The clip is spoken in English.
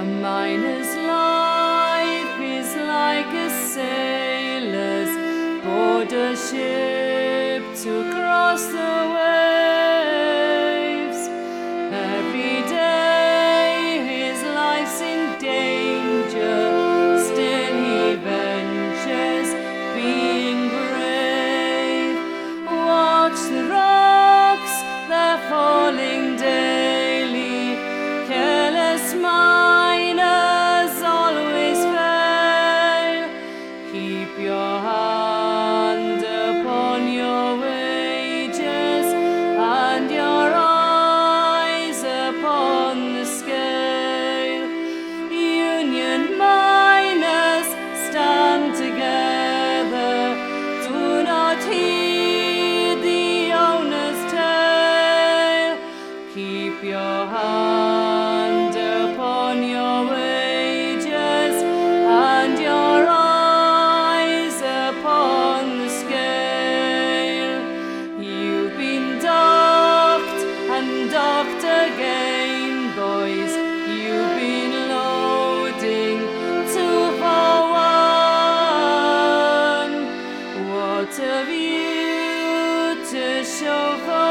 miner's life is like a sailor's board a ship to cross the waves. Every day his life's in danger, still he ventures, being brave. Watch the rocks, they're falling daily, careless miners always fail. Keep your hand upon your wages and your eyes upon the scale. Union miners, stand together, do not heed the owner's tale. Keep your hand upon your wages and your eyes upon the scale. You've been docked and docked again, boys. You've been loading 2 for 1. What have you to show for